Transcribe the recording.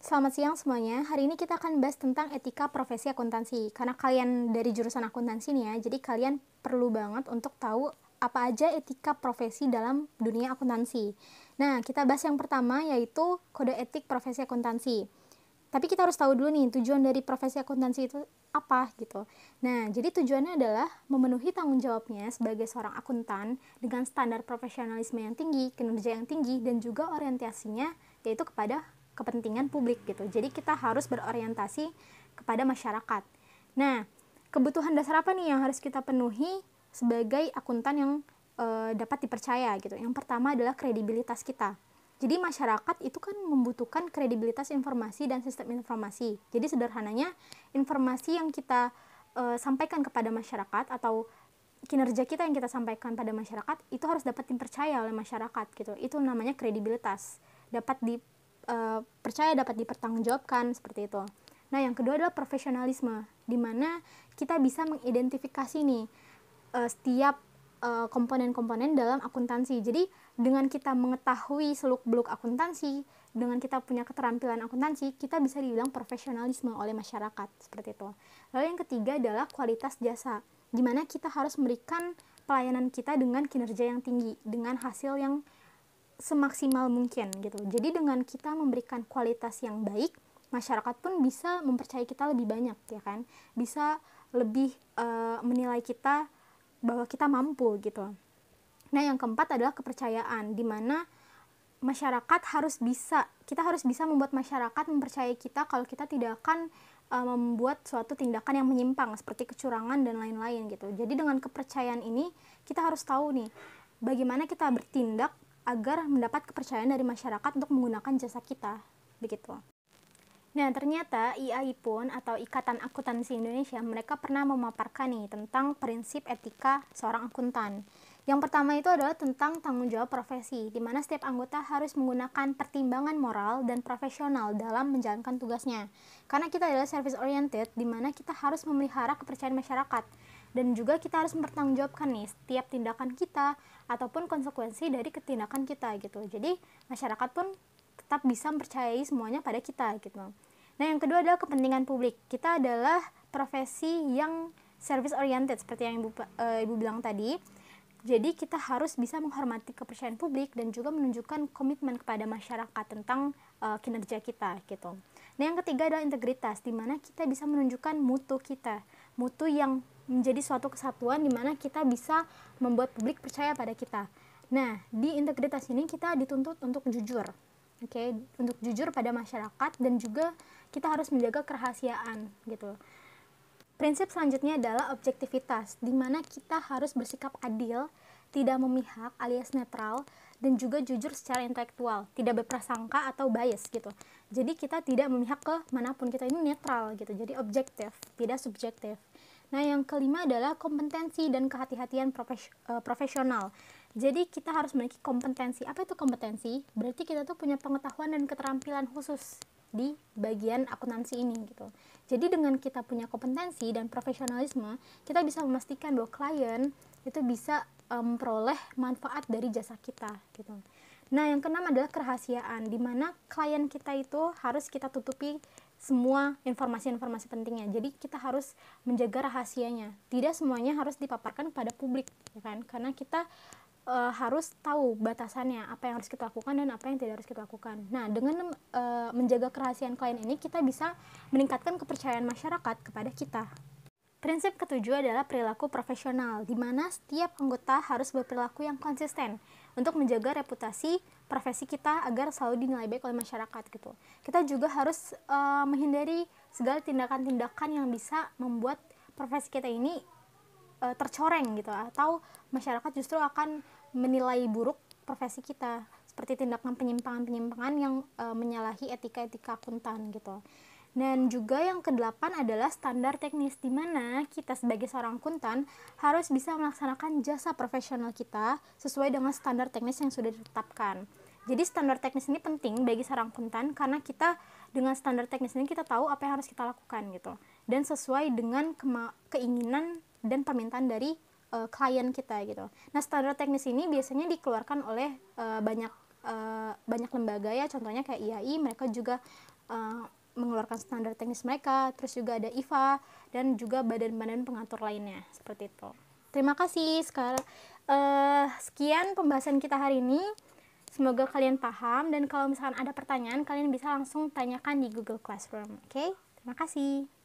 Selamat siang semuanya. Hari ini kita akan bahas tentang etika profesi akuntansi. Karena kalian dari jurusan akuntansi nih ya, jadi kalian perlu banget untuk tahu apa aja etika profesi dalam dunia akuntansi. Nah, kita bahas yang pertama yaitu kode etik profesi akuntansi. Tapi kita harus tahu dulu nih tujuan dari profesi akuntansi itu apa gitu. Nah, jadi tujuannya adalah memenuhi tanggung jawabnya sebagai seorang akuntan dengan standar profesionalisme yang tinggi, kinerja yang tinggi, dan juga orientasinya yaitu kepada kepentingan publik gitu. Jadi kita harus berorientasi kepada masyarakat. Nah, kebutuhan dasar apa nih yang harus kita penuhi sebagai akuntan yang dapat dipercaya gitu. Yang pertama adalah kredibilitas kita. Jadi masyarakat itu kan membutuhkan kredibilitas informasi dan sistem informasi. Jadi sederhananya informasi yang kita sampaikan kepada masyarakat atau kinerja kita yang kita sampaikan pada masyarakat itu harus dapat dipercaya oleh masyarakat gitu. Itu namanya kredibilitas. Dapat dipercaya, dapat dipertanggungjawabkan seperti itu. Nah, yang kedua adalah profesionalisme, di mana kita bisa mengidentifikasi nih setiap komponen-komponen dalam akuntansi. Jadi dengan kita mengetahui seluk-beluk akuntansi, dengan kita punya keterampilan akuntansi, kita bisa dibilang profesionalisme oleh masyarakat seperti itu. Lalu yang ketiga adalah kualitas jasa, di mana kita harus memberikan pelayanan kita dengan kinerja yang tinggi, dengan hasil yang semaksimal mungkin gitu. Jadi dengan kita memberikan kualitas yang baik, masyarakat pun bisa mempercayai kita lebih banyak ya kan, bisa lebih menilai kita bahwa kita mampu gitu. Nah, yang keempat adalah kepercayaan, di mana kita harus bisa membuat masyarakat mempercayai kita kalau kita tidak akan membuat suatu tindakan yang menyimpang seperti kecurangan dan lain-lain gitu. Jadi dengan kepercayaan ini kita harus tahu nih bagaimana kita bertindak agar mendapat kepercayaan dari masyarakat untuk menggunakan jasa kita begitu. Nah, ternyata IAI pun atau Ikatan Akuntansi Indonesia, mereka pernah memaparkan nih tentang prinsip etika seorang akuntan. Yang pertama itu adalah tentang tanggung jawab profesi, di mana setiap anggota harus menggunakan pertimbangan moral dan profesional dalam menjalankan tugasnya. Karena kita adalah service oriented, di mana kita harus memelihara kepercayaan masyarakat. Dan juga kita harus mempertanggungjawabkan nih setiap tindakan kita ataupun konsekuensi dari ketindakan kita gitu. Jadi masyarakat pun tetap bisa mempercayai semuanya pada kita gitu. Nah, yang kedua adalah kepentingan publik. Kita adalah profesi yang service oriented seperti yang Ibu bilang tadi. Jadi kita harus bisa menghormati kepercayaan publik dan juga menunjukkan komitmen kepada masyarakat tentang kinerja kita gitu. Nah, yang ketiga adalah integritas, di mana kita bisa menunjukkan mutu kita, mutu yang menjadi suatu kesatuan di mana kita bisa membuat publik percaya pada kita. Nah, di integritas ini kita dituntut untuk jujur. Oke, untuk jujur pada masyarakat dan juga kita harus menjaga kerahasiaan gitu. Prinsip selanjutnya adalah objektivitas, di mana kita harus bersikap adil, tidak memihak alias netral, dan juga jujur secara intelektual, tidak berprasangka atau bias gitu. Jadi kita tidak memihak ke manapun, kita ini netral gitu, jadi objektif, tidak subjektif. Nah, yang kelima adalah kompetensi dan kehati-hatian profesional. Jadi kita harus memiliki kompetensi. Apa itu kompetensi? Berarti kita tuh punya pengetahuan dan keterampilan khusus di bagian akuntansi ini gitu. Jadi dengan kita punya kompetensi dan profesionalisme, kita bisa memastikan bahwa klien itu bisa memperoleh manfaat dari jasa kita gitu. Nah, yang keenam adalah kerahasiaan, di mana klien kita itu harus kita tutupi semua informasi-informasi pentingnya. Jadi kita harus menjaga rahasianya. Tidak semuanya harus dipaparkan kepada publik, ya kan? Karena kita harus tahu batasannya, apa yang harus kita lakukan dan apa yang tidak harus kita lakukan. Nah, dengan menjaga kerahasiaan klien ini, kita bisa meningkatkan kepercayaan masyarakat kepada kita. Prinsip ketujuh adalah perilaku profesional, di mana setiap anggota harus berperilaku yang konsisten untuk menjaga reputasi profesi kita agar selalu dinilai baik oleh masyarakat gitu. Kita juga harus menghindari segala tindakan-tindakan yang bisa membuat profesi kita ini tercoreng gitu, atau masyarakat justru akan menilai buruk profesi kita, seperti tindakan penyimpangan-penyimpangan yang menyalahi etika-etika akuntan gitu. Dan juga yang kedelapan adalah standar teknis, di mana kita sebagai seorang akuntan harus bisa melaksanakan jasa profesional kita sesuai dengan standar teknis yang sudah ditetapkan. Jadi standar teknis ini penting bagi seorang akuntan karena kita dengan standar teknis ini kita tahu apa yang harus kita lakukan gitu, dan sesuai dengan keinginan dan permintaan dari klien kita gitu. Nah, standar teknis ini biasanya dikeluarkan oleh banyak lembaga ya, contohnya kayak IAI, mereka juga mengeluarkan standar teknis mereka, terus juga ada IFA dan juga badan-badan pengatur lainnya seperti itu. Terima kasih. Sekian pembahasan kita hari ini. Semoga kalian paham, dan kalau misalkan ada pertanyaan, kalian bisa langsung tanyakan di Google Classroom. Oke? Terima kasih.